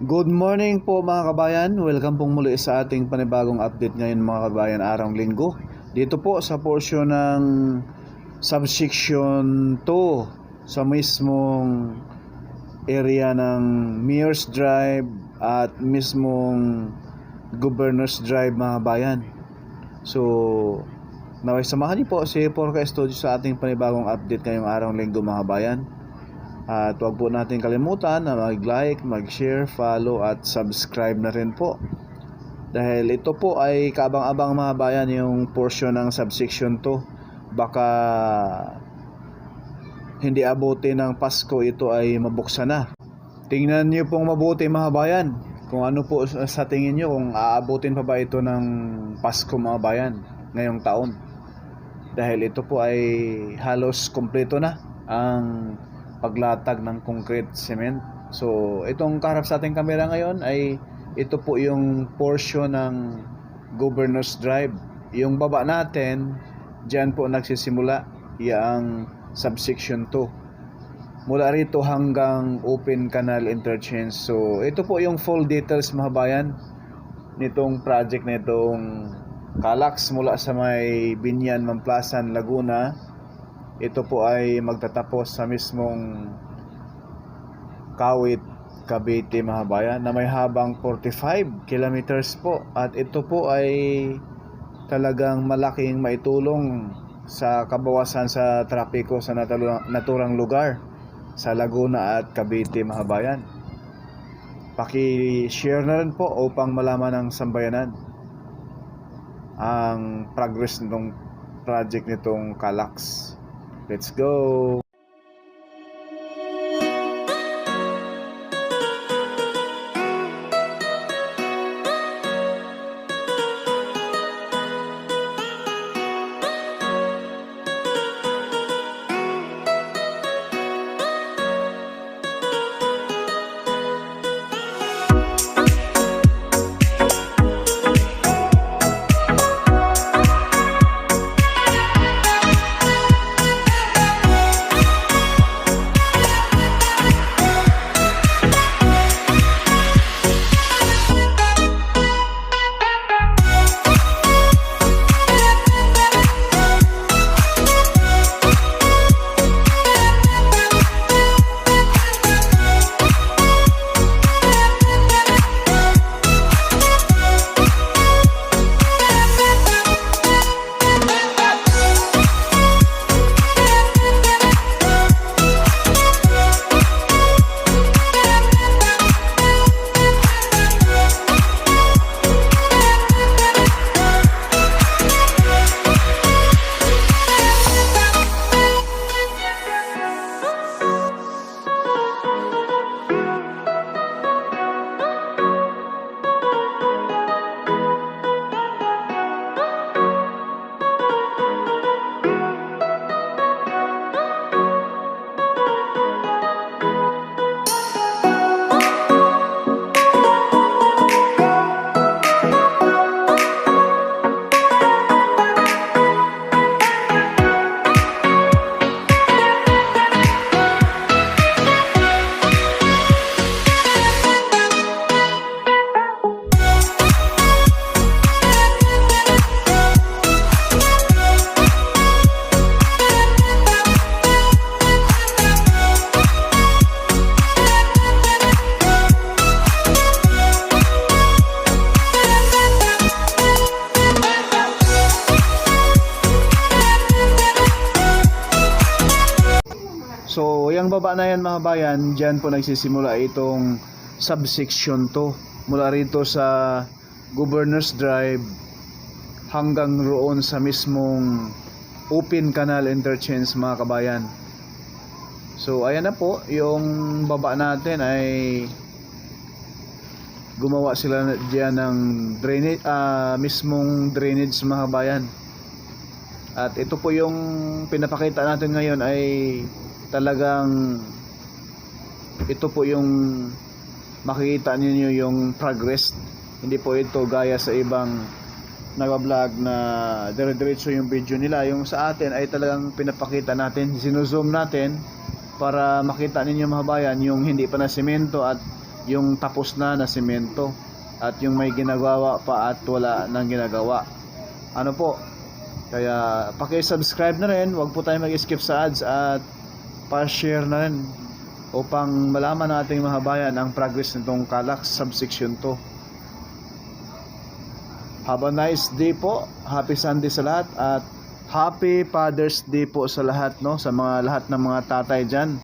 Good morning po mga kabayan. Welcome pong muli sa ating panibagong update ngayon mga kabayan, araw linggo. Dito po sa portion ng subsection 2 sa mismong area ng Mayor's Drive at mismong Governor's Drive mga kabayan. So, naway samahan niyo po si Porca Studio sa ating panibagong update ngayong araw linggo mga kabayan. At huwag po natin kalimutan na mag-like, mag-share, follow at subscribe na rin po. Dahil ito po ay kaabang-abang mga bayan yung portion ng subsection 2. Baka hindi abutin ng Pasko, ito ay mabuksan na. Tingnan niyo pong mabuti mga bayan kung ano po sa tingin niyo, kung aabutin pa ba ito ng Pasko mga bayan ngayong taon. Dahil ito po ay halos kompleto na ang paglatag ng concrete cement. So itong kaharap sa ating kamera ngayon ay ito po yung portion ng Governor's Drive. Yung baba natin, dyan po nagsisimula yung subsection 2 mula rito hanggang Open Canal Interchange. So ito po yung full details mga bayan nitong project na itong Calax mula sa may Binyan, Mamplasan, Laguna. Ito po ay magtatapos sa mismong Kawit, Cavite mga bayan na may habang 45 kilometers po. At ito po ay talagang malaking maitulong sa kabawasan sa trapiko sa naturang lugar sa Laguna at Cavite mga bayan. Paki-share na rin po upang malaman ng sambayanan ang progress nitong project nitong Calax. Let's go! So, yung baba na yan mga bayan, dyan po nagsisimula itong subsection 2. Mula rito sa Governor's Drive hanggang roon sa mismong Open Canal Interchange mga kabayan. So, ayan na po, yung baba natin ay gumawa sila dyan ng drainage, mismong drainage mga kabayan. At ito po yung pinapakita natin ngayon ay talagang ito po yung makikita niyo yung progress. Hindi po ito gaya sa ibang nagba-vlog na dire-diretso yung video nila. Yung sa atin ay talagang pinapakita natin, sino-zoom natin para makita ninyo mga bayan yung hindi pa na semento at yung tapos na na semento at yung may ginagawa pa at wala nang ginagawa. Ano po? Kaya paki-subscribe na rin, huwag po tayo mag-skip sa ads at pa-share na rin upang malaman ng ating mga bayan ang progress nitong Calax subsection 2. Have a nice day po. Happy Sunday sa lahat at Happy Father's Day po sa lahat, no, sa mga lahat ng mga tatay diyan.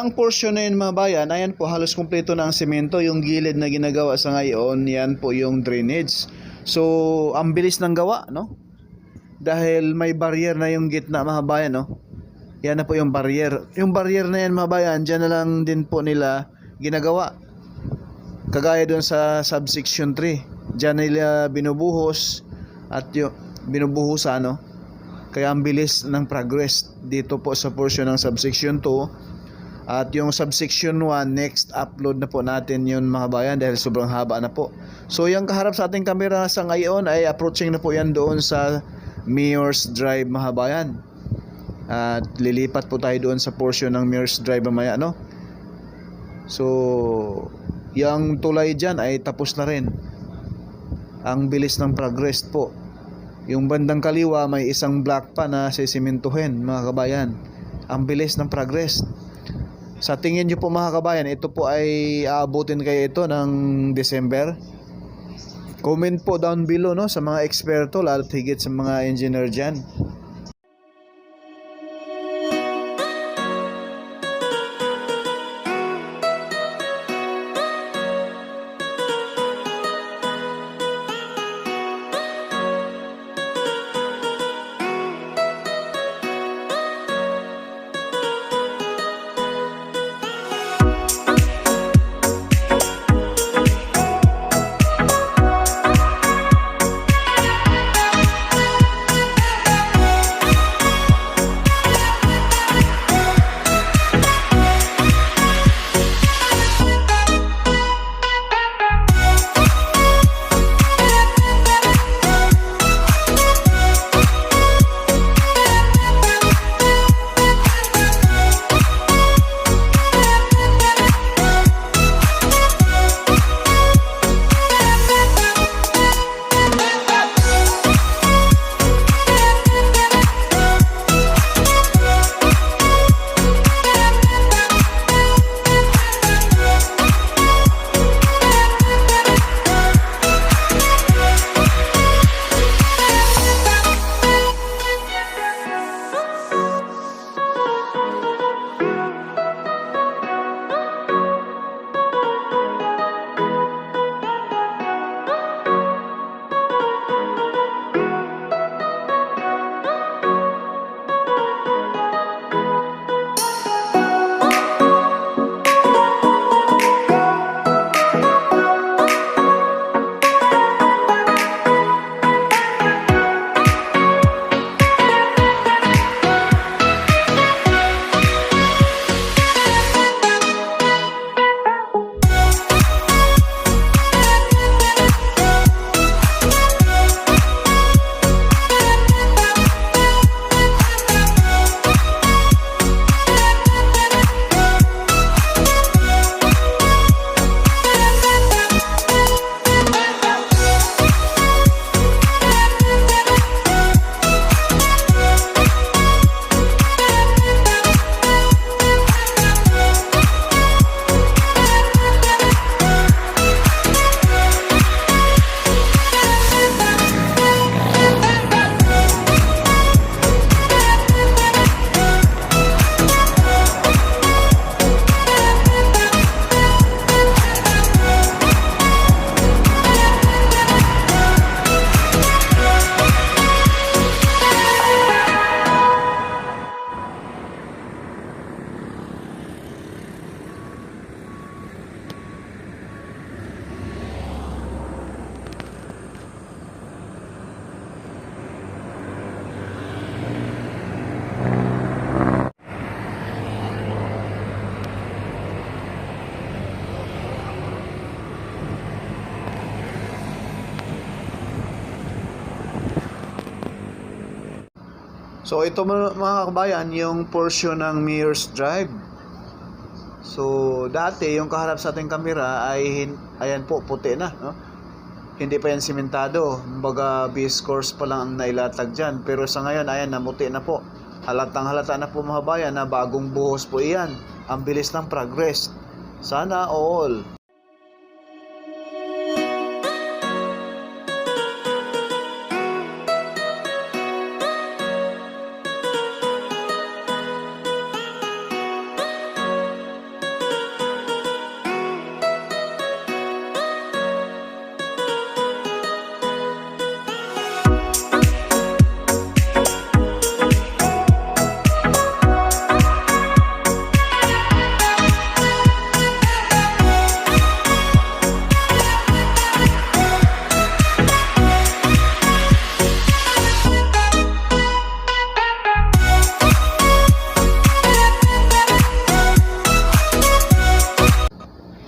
yung portion na yun mga bayan, ayan po, halos kumpleto na ang semento. Yung gilid na ginagawa sa ngayon, yan po yung drainage. So, ang bilis ng gawa, no? Dahil may barrier na yung gitna mga bayan, no? Yan na po yung barrier. Yung barrier na yan mga bayan, dyan na lang din po nila ginagawa. Kagaya doon sa subsection 3. Dyan nila binubuhos at yung binubuhusan, no? Kaya ang bilis ng progress dito po sa portion ng subsection 2. At yung subsection 1, next upload na po natin yun mga bayan dahil sobrang haba na po. So yung kaharap sa ating camera sa ngayon ay approaching na po yan doon sa Mayor's Drive mga bayan. At lilipat po tayo doon sa portion ng Mayor's Drive mamaya, no? So yung tulay dyan ay tapos na rin. Ang bilis ng progress po. Yung bandang kaliwa may isang block pa na sisimentuhin mga kabayan. Ang bilis ng progress. Sa tingin nyo po mga kabayan, ito po ay aabutin kayo ito ng December? Comment po down below, no, sa mga eksperto, lalo higit sa mga engineer dyan. So ito mga kabayan, yung portion ng Mayor's Drive. So dati yung kaharap sa ating kamera ay ayan po, puti na, no? Hindi pa yan simentado. Kumbaga base course pa lang ang nailatag dyan. Pero sa ngayon ayan, namuti na po. Halatang halata na po mga kabayan na bagong buhos po iyan. Ang bilis ng progress. Sana all.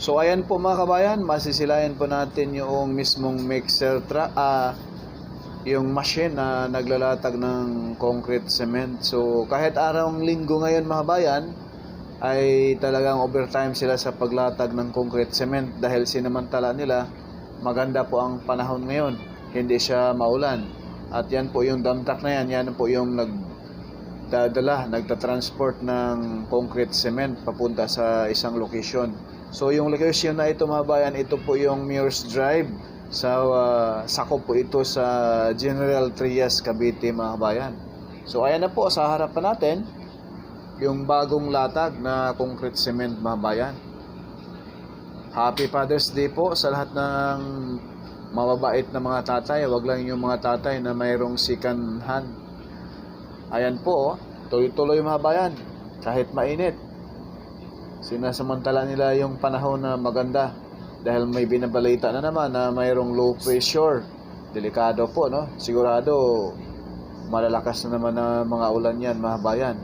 So ayan po mga kabayan, masisilayan po natin yung mismong mixer yung machine na naglalatag ng concrete cement. So kahit arawang linggo ngayon mga kabayan, ay talagang overtime sila sa paglatag ng concrete cement dahil sinamantala nila maganda po ang panahon ngayon, hindi siya maulan. At yan po yung dump truck na yan po yung nagtatransport ng concrete cement papunta sa isang location. So yung location na ito mga bayan, ito po yung Muirs Drive sakop po ito sa General Trias, Cavite mga bayan. So ayan na po sa harapan natin yung bagong latag na concrete cement mga bayan. Happy Father's Day po sa lahat ng mababait na mga tatay. Wag lang yung mga tatay na mayroong second hand. Ayan po, tuloy-tuloy mga bayan, kahit mainit. Sinasamantala nila yung panahon na maganda dahil may binabalita na naman na mayroong low pressure. Delikado po, no? Sigurado malalakas na naman na mga ulan yan mga bayan.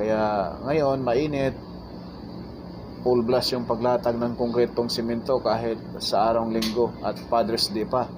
Kaya ngayon mainit, full blast yung paglatag ng konkretong simento kahit sa araw linggo at Father's Day pa.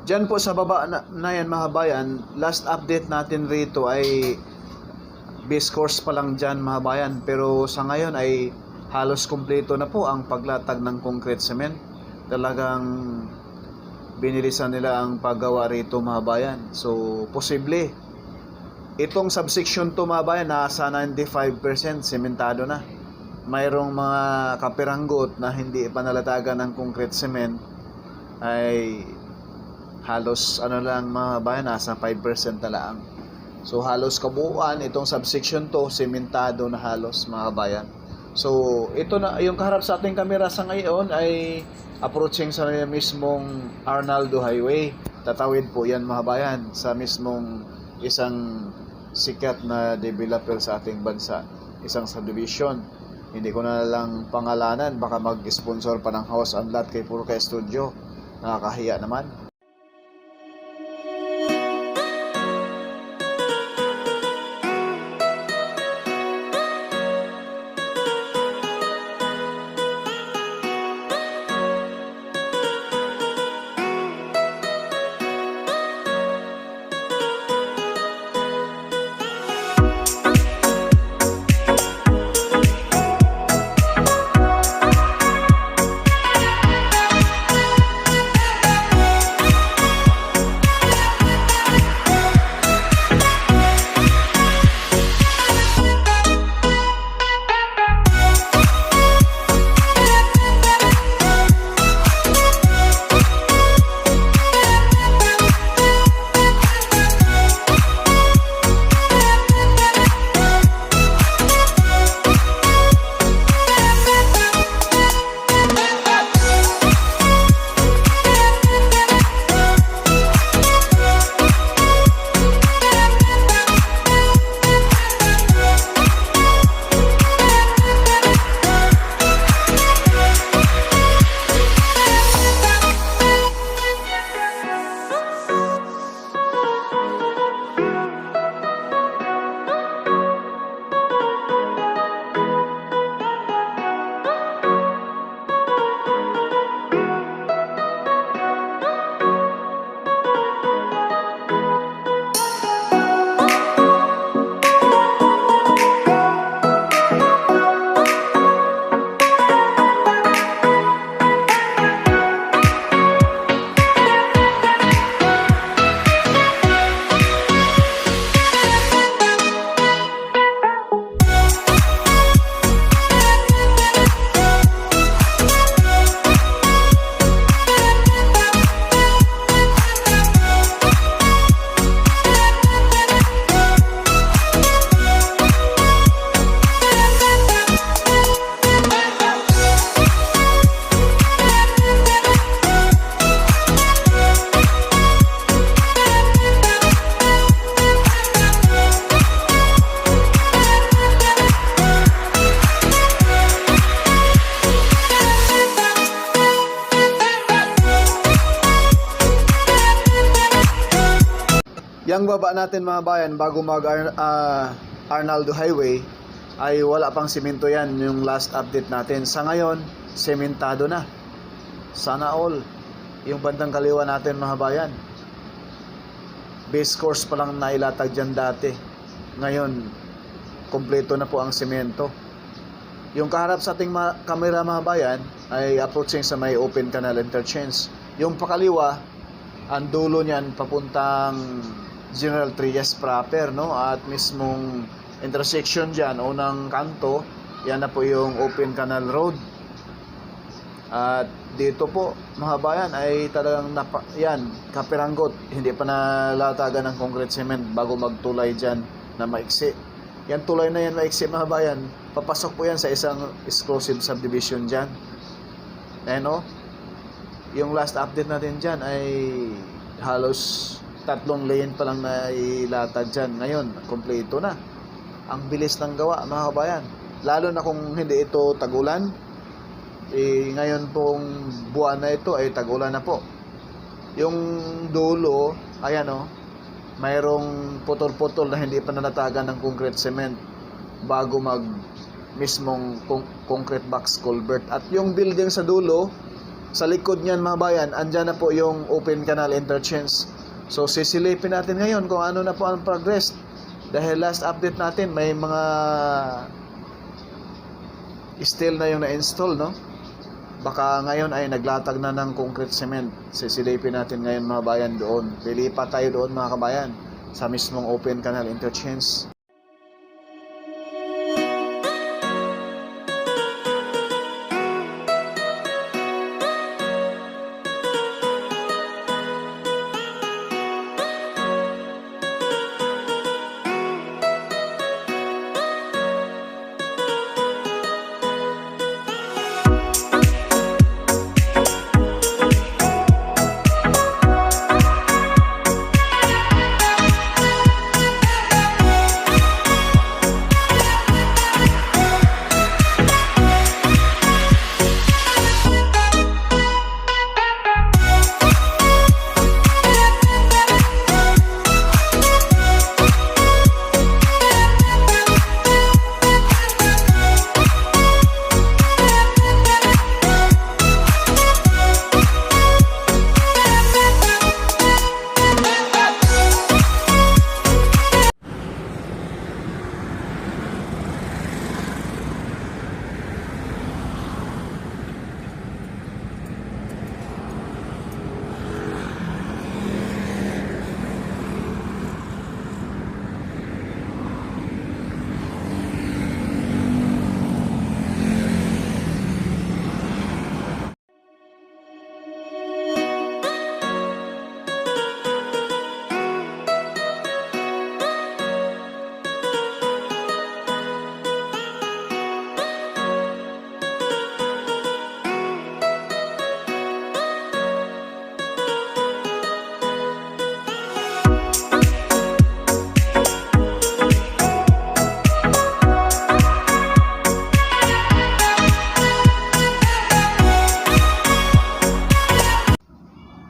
Diyan po sa baba na yan mga bayan, last update natin rito ay base course pa lang dyan mga bayan. Pero sa ngayon ay halos kumpleto na po ang paglatag ng concrete cement. Talagang binilisan nila ang paggawa rito mga bayan. So posible itong subsection to mga bayan nasa 95% sementado na. Mayroong mga kapiranggot na hindi pa nalatagan ng concrete cement ay halos lang mga bayan, nasa 5% na lang. So halos kabuuan itong subsection to sementado na halos mga bayan. So ito na yung kaharap sa ating kamera sa ngayon ay approaching sa mismong Arnaldo Highway. Tatawid po yan mga bayan sa mismong isang sikat na developer sa ating bansa, isang subdivision. Hindi ko na lang pangalanan, baka mag-sponsor pa ng house and lot kay Purka Studio. Nakakahiya naman. Yang baba natin mga bayan bago mag Arnaldo Highway ay wala pang simento yan, yung last update natin. Sa ngayon, sementado na. Sana all. Yung bandang kaliwa natin mga bayan, base course pa lang nailatag dyan dati. Ngayon, kompleto na po ang semento. Yung kaharap sa ating kamera mga bayan ay approaching sa may open canal interchange. Yung pakaliwa, ang dulo niyan papuntang General Trias proper, no? At mismong intersection dyan, unang kanto, yan na po yung open canal road. At dito po mga bayan ay talagang yan, kapiranggot, hindi pa nalatagan ng concrete cement bago magtulay dyan na maiksi. Yan tulay na yan maiksi mga bayan, papasok po yan sa isang exclusive subdivision dyan. Ayan o, yung last update natin dyan ay halos 3 lane pa lang na ilatag dyan. Ngayon, kompleto na. Ang bilis ng gawa mga kabayan, lalo na kung hindi ito tagulan. Ngayon pong buwan na ito ay tag-ulan na po. Yung dulo, ayan o, mayroong putol-putol na hindi pa nalatagan ng concrete cement bago mag mismong concrete box culvert. At yung building sa dulo, sa likod niyan mga bayan, andyan na po yung open canal interchange. So sisilipin natin ngayon kung ano na po ang progress. Dahil last update natin may mga steel na yung na-install, no? Baka ngayon ay naglatag na ng concrete cement. Sisilipin natin ngayon mga bayan doon. Lilipat tayo doon mga kabayan sa mismong open canal interchange.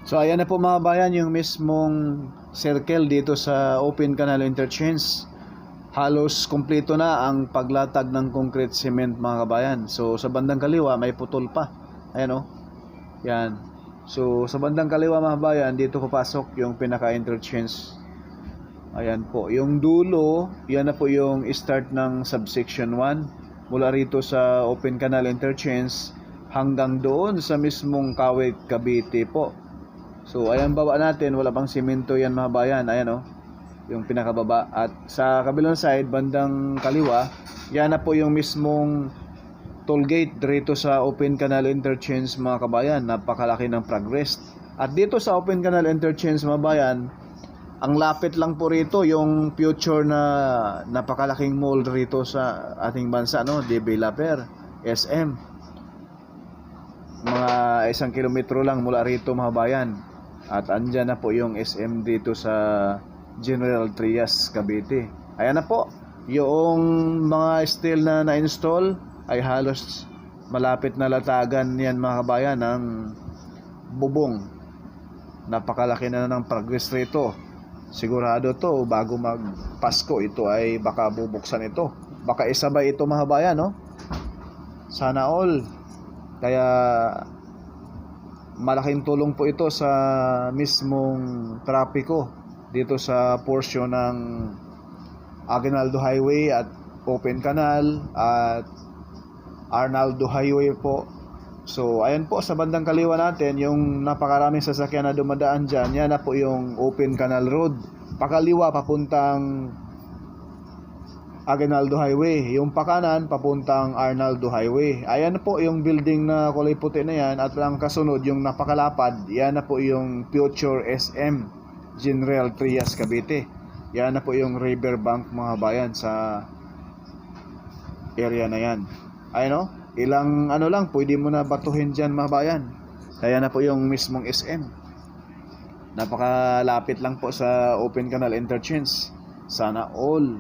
So ayan na po mga bayan yung mismong circle dito sa open canal interchange. Halos kompleto na ang paglatag ng concrete cement mga kabayan. So sa bandang kaliwa may putol pa. Ayan o. Yan. So sa bandang kaliwa mga bayan, dito papasok yung pinaka interchange. Ayan po. Yung dulo, yan na po yung start ng subsection 1. Mula rito sa open canal interchange hanggang doon sa mismong Kawit, Cavite po. So ayan baba natin, wala pang simento yan mga bayan. Ayan o, yung pinakababa. At sa kabilang side, bandang kaliwa, yan na po yung mismong toll gate dito sa open canal interchange mga kabayan. Napakalaki ng progress. At dito sa open canal interchange mga bayan, ang lapit lang po rito yung future na napakalaking mall rito sa ating bansa, no? Developer, SM. Mga 1 kilometro lang mula rito mga bayan. At andyan na po yung SM dito sa General Trias, Cavite. Ayan na po. Yung mga steel na na-install ay halos malapit na latagan yan mga kabayan ng bubong. Napakalaki na ng progress rito. Sigurado to, bago mag Pasko ito ay baka bubuksan ito. Baka isabay ito mga kabayan, no? Sana all. Kaya malaking tulong po ito sa mismong trapiko dito sa portion ng Aguinaldo Highway at Open Canal at Arnaldo Highway po. So ayan po sa bandang kaliwa natin, yung napakaraming sasakyan na dumadaan dyan, yan na po yung Open Canal Road. Pakaliwa papuntang Aguinaldo Highway, yung pakanan papuntang Arnaldo Highway. Ayan po yung building na kulay puti na yan, at ang kasunod yung napakalapad, yan na po yung Future SM General Trias Cavite. Yan na po yung riverbank mga bayan sa area na yan. Ayan o, ilang ano lang pwede mo na batuhin dyan mga bayan. Kaya na po yung mismong SM. Napakalapit lang po sa Open Canal Interchange. Sana all.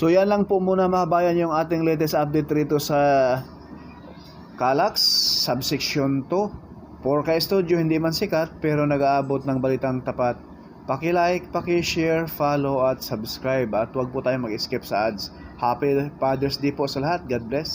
So yan lang po muna mga bayan yung ating latest update rito sa Calax Subsection 2. 4K Studio, hindi man sikat pero nag-aabot ng balitang tapat. Paki-like, paki-share, follow at subscribe, at huwag po tayong mag-skip sa ads. Happy Father's Day po sa lahat. God bless.